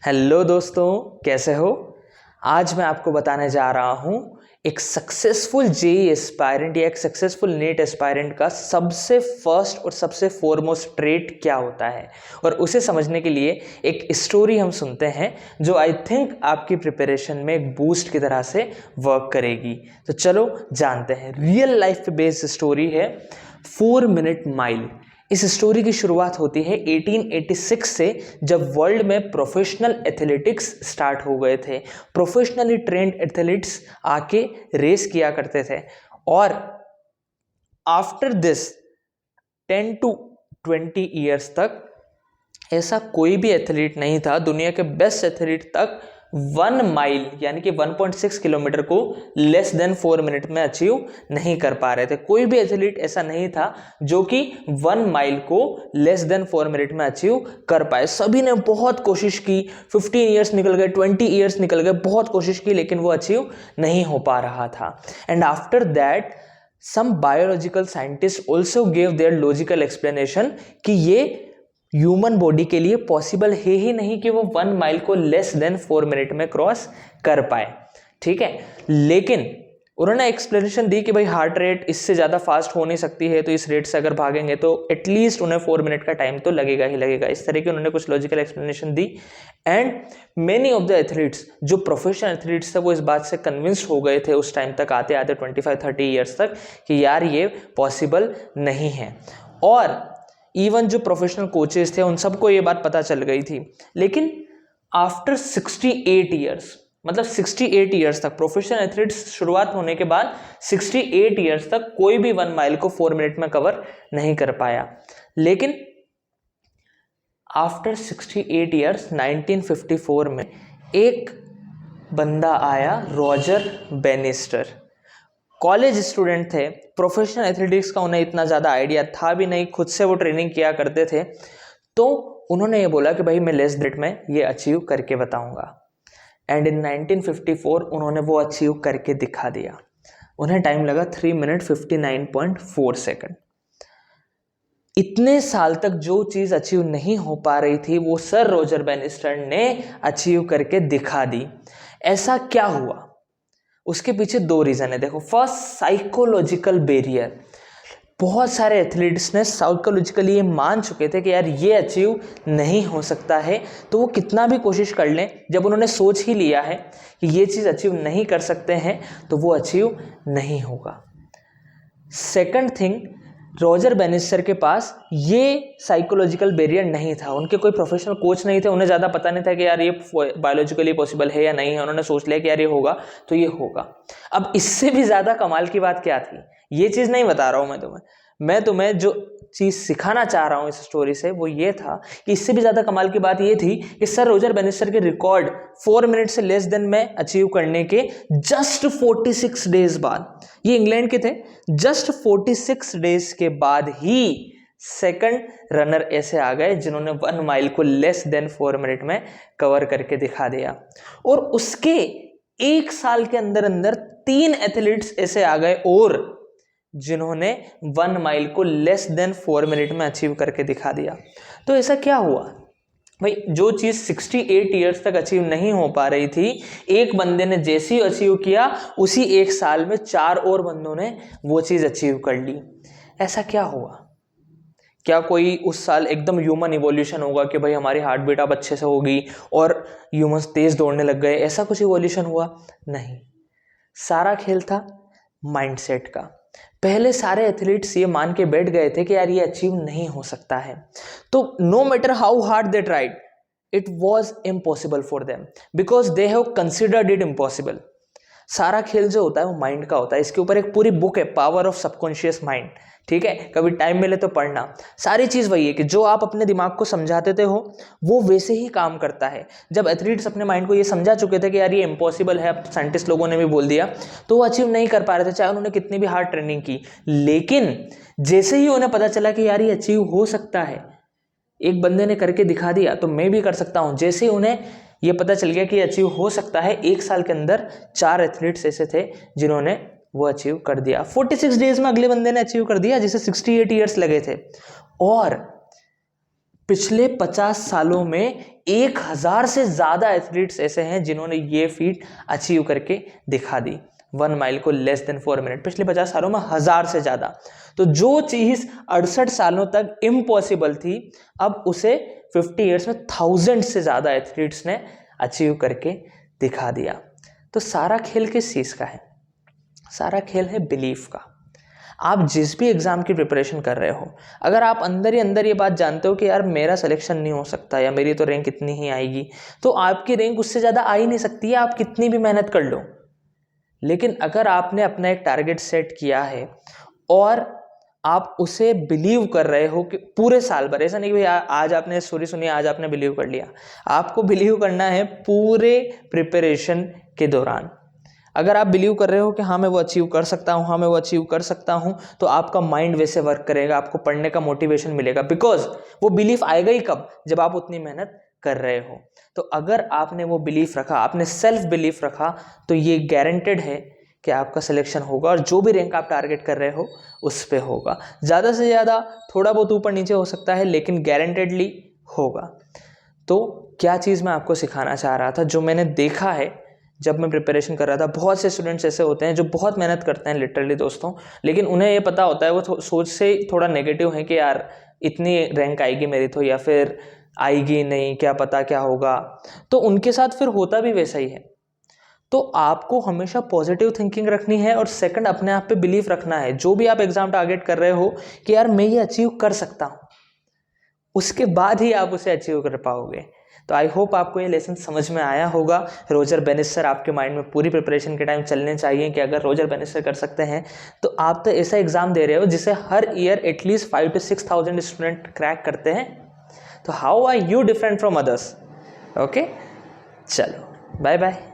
Hello दोस्तों, कैसे हो। आज मैं आपको बताने जा रहा हूं एक सक्सेसफुल जेई एस्पायरेंट या एक सक्सेसफुल नीट एस्पायरेंट का सबसे फर्स्ट और सबसे फोरमोस्ट ट्रेट क्या होता है। और उसे समझने के लिए एक स्टोरी हम सुनते हैं जो आई थिंक आपकी प्रिपरेशन में एक बूस्ट की तरह से वर्क करेगी। तो चलो जानते हैं। रियल लाइफ पे बेस्ड स्टोरी है 4 मिनट माइल। इस स्टोरी की शुरुआत होती है 1886 से, जब वर्ल्ड में प्रोफेशनल एथलेटिक्स स्टार्ट हो गए थे। प्रोफेशनली ट्रेंड एथलीट्स आके रेस किया करते थे और आफ्टर दिस 10 to 20 ईयर्स तक ऐसा कोई भी एथलीट नहीं था, दुनिया के बेस्ट एथलीट तक 1 माइल यानी कि 1.6 किलोमीटर को लेस देन 4 मिनट में अचीव नहीं कर पा रहे थे। कोई भी एथलीट ऐसा नहीं था जो कि 1 माइल को लेस देन 4 मिनट में अचीव कर पाए। सभी ने बहुत कोशिश की, 15 ईयर्स निकल गए, 20 ईयर्स निकल गए, बहुत कोशिश की, लेकिन वो अचीव नहीं हो पा रहा था। And after that some biological scientists also gave their logical explanation कि ये ह्यूमन बॉडी के लिए पॉसिबल है ही नहीं कि वो 1 माइल को लेस देन 4 मिनट में क्रॉस कर पाए। ठीक है, लेकिन उन्होंने एक्सप्लेनेशन दी कि भाई हार्ट रेट इससे ज़्यादा फास्ट हो नहीं सकती है, तो इस रेट से अगर भागेंगे तो एटलीस्ट उन्हें 4 मिनट का टाइम तो लगेगा ही लगेगा। इस तरह की उन्होंने कुछ logical explanation the. And many of the athletes, जो प्रोफेशनल एथलीट्स थे, वो इस बात से कन्विंस्ड हो गए थे उस टाइम तक, आते आते 25-30 ईयर्स तक, कि यार ये पॉसिबल नहीं है। और इवन जो प्रोफेशनल कोचेस थे उन सबको ये बात पता चल गई थी। लेकिन आफ्टर 68 ईयर्स, मतलब 68 ईयर्स तक, प्रोफेशनल एथलीट्स शुरुआत होने के बाद 68 ईयर्स तक कोई भी 1 माइल को 4 मिनट में कवर नहीं कर पाया। लेकिन आफ्टर 68 ईयर्स 1954 में एक बंदा आया, रॉजर बेनिस्टर। कॉलेज स्टूडेंट थे, प्रोफेशनल एथलेटिक्स का उन्हें इतना ज़्यादा आइडिया था भी नहीं, खुद से वो ट्रेनिंग किया करते थे। तो उन्होंने ये बोला कि भाई मैं लेस डेट में ये अचीव करके बताऊंगा। एंड इन 1954 उन्होंने वो अचीव करके दिखा दिया। उन्हें टाइम लगा 3 मिनट 59.4 सेकंड। इतने साल तक जो चीज़ अचीव नहीं हो पा रही थी वो सर रॉजर बेनिस्टर ने अचीव करके दिखा दी। ऐसा क्या हुआ? उसके पीछे 2 रीज़न है। देखो, फर्स्ट, साइकोलॉजिकल बैरियर। बहुत सारे एथलीट्स ने साइकोलॉजिकली ये मान चुके थे कि यार ये अचीव नहीं हो सकता है, तो वो कितना भी कोशिश कर लें, जब उन्होंने सोच ही लिया है कि ये चीज़ अचीव नहीं कर सकते हैं तो वो अचीव नहीं होगा। सेकंड थिंग, रॉजर बेनिस्टर के पास ये साइकोलॉजिकल बैरियर नहीं था। उनके कोई प्रोफेशनल कोच नहीं थे, उन्हें ज़्यादा पता नहीं था कि यार ये बायोलॉजिकली पॉसिबल है या नहीं है। उन्होंने सोच लिया कि यार ये होगा तो ये होगा। अब इससे भी ज़्यादा कमाल की बात क्या थी, ये चीज़ नहीं बता रहा हूँ मैं तुम्हें जो चीज़ सिखाना चाह रहा हूँ इस स्टोरी से वो ये था कि इससे भी ज़्यादा कमाल की बात ये थी कि सर रॉजर बेनिस्टर के रिकॉर्ड 4 मिनट से लेस देन में अचीव करने के जस्ट 46 डेज बाद, ये इंग्लैंड के थे, जस्ट 46 डेज के बाद ही सेकंड रनर ऐसे आ गए जिन्होंने 1 माइल को लेस देन 4 मिनट में कवर करके दिखा दिया। और उसके 1 साल के अंदर अंदर 3 एथलीट्स ऐसे आ गए और जिन्होंने 1 माइल को लेस देन 4 मिनट में अचीव करके दिखा दिया। तो ऐसा क्या हुआ भाई? जो चीज़ 68 ईयर्स तक अचीव नहीं हो पा रही थी, एक बंदे ने जैसे ही अचीव किया उसी 1 साल में 4 और बंदों ने वो चीज़ अचीव कर ली। ऐसा क्या हुआ? क्या कोई उस साल एकदम ह्यूमन इवोल्यूशन होगा कि भाई हमारी हार्ट बीट अब अच्छे से होगी और ह्यूमंस तेज दौड़ने लग गए? ऐसा कुछ इवोल्यूशन हुआ नहीं। सारा खेल था माइंडसेट का। पहले सारे एथलीट्स ये मान के बैठ गए थे कि यार ये अचीव नहीं हो सकता है, तो no matter how hard they tried, it was impossible for them because they have considered it impossible. सारा खेल जो होता है वो माइंड का होता है। इसके ऊपर एक पूरी बुक है, पावर ऑफ सबकॉन्शियस माइंड। ठीक है, कभी टाइम मिले तो पढ़ना। सारी चीज़ वही है कि जो आप अपने दिमाग को समझाते थे हो वो वैसे ही काम करता है। जब एथलीट्स अपने माइंड को ये समझा चुके थे कि यार ये इम्पॉसिबल है, अब साइंटिस्ट लोगों ने भी बोल दिया, तो वो अचीव नहीं कर पा रहे थे, चाहे उन्होंने कितनी भी हार्ड ट्रेनिंग की। लेकिन जैसे ही उन्हें पता चला कि यार ये अचीव हो सकता है, एक बंदे ने करके दिखा दिया तो मैं भी कर सकता हूँ, जैसे ही उन्हें ये पता चल गया कि अचीव हो सकता है, 1 साल के अंदर 4 एथलीट्स ऐसे थे जिन्होंने वो अचीव कर दिया। 46 डेज में अगले बंदे ने अचीव कर दिया जिसे 68 ईयर्स लगे थे। और पिछले 50 सालों में 1000 से ज़्यादा एथलीट्स ऐसे हैं जिन्होंने ये फीट अचीव करके दिखा दी, 1 माइल को लेस देन 4 मिनट। पिछले 50 सालों में 1000 से ज़्यादा। तो जो चीज़ 68 सालों तक इम्पॉसिबल थी, अब उसे 50 ईयर्स में 1000 से ज़्यादा एथलीट्स ने अचीव करके दिखा दिया। तो सारा खेल किस चीज़ का है? सारा खेल है बिलीफ का। आप जिस भी एग्ज़ाम की प्रिपरेशन कर रहे हो, अगर आप अंदर ही अंदर ये बात जानते हो कि यार मेरा सिलेक्शन नहीं हो सकता या मेरी तो रैंक इतनी ही आएगी, तो आपकी रैंक उससे ज़्यादा आ ही नहीं सकती है, आप कितनी भी मेहनत कर लो। लेकिन अगर आपने अपना एक टारगेट सेट किया है और आप उसे बिलीव कर रहे हो कि पूरे साल भर, ऐसा नहीं कि भाई आज आपने स्टोरी सुनी, आज आपने बिलीव कर लिया, आपको बिलीव करना है पूरे प्रिपरेशन के दौरान। अगर आप बिलीव कर रहे हो कि हाँ मैं वो अचीव कर सकता हूँ, हाँ मैं वो अचीव कर सकता हूँ, तो आपका माइंड वैसे वर्क करेगा, आपको पढ़ने का मोटिवेशन मिलेगा। बिकॉज वो बिलीफ आएगा ही कब? जब आप उतनी मेहनत कर रहे हो। तो अगर आपने वो बिलीफ रखा, आपने सेल्फ बिलीफ रखा, तो ये गारंटेड है कि आपका सिलेक्शन होगा और जो भी रैंक आप टारगेट कर रहे हो उस पे होगा। ज़्यादा से ज़्यादा थोड़ा बहुत ऊपर नीचे हो सकता है, लेकिन गारंटेडली होगा। तो क्या चीज़ मैं आपको सिखाना चाह रहा था, जो मैंने देखा है जब मैं प्रिपरेशन कर रहा था, बहुत से स्टूडेंट्स ऐसे होते हैं जो बहुत मेहनत करते हैं लिटरली दोस्तों, लेकिन उन्हें ये पता होता है, वो सोच से थोड़ा नेगेटिव है कि यार इतनी रैंक आएगी मेरी तो, या फिर आएगी नहीं, क्या पता क्या होगा। तो उनके साथ फिर होता भी वैसा ही है। तो आपको हमेशा पॉजिटिव थिंकिंग रखनी है और सेकंड अपने आप पे बिलीफ रखना है। जो भी आप एग्जाम टारगेट कर रहे हो कि यार मैं ये अचीव कर सकता हूँ, उसके बाद ही आप उसे अचीव कर पाओगे। तो आई होप आपको ये लेसन समझ में आया होगा। रोजर बेनिस्टर आपके माइंड में पूरी प्रिपरेशन के टाइम चलने चाहिए कि अगर रोजर बेनिस्टर कर सकते हैं तो आप तो ऐसा एग्जाम दे रहे हो जिसे हर year at least 5,000 to 6,000 student crack करते हैं। तो how are you different from others? Okay, चलो बाय बाय।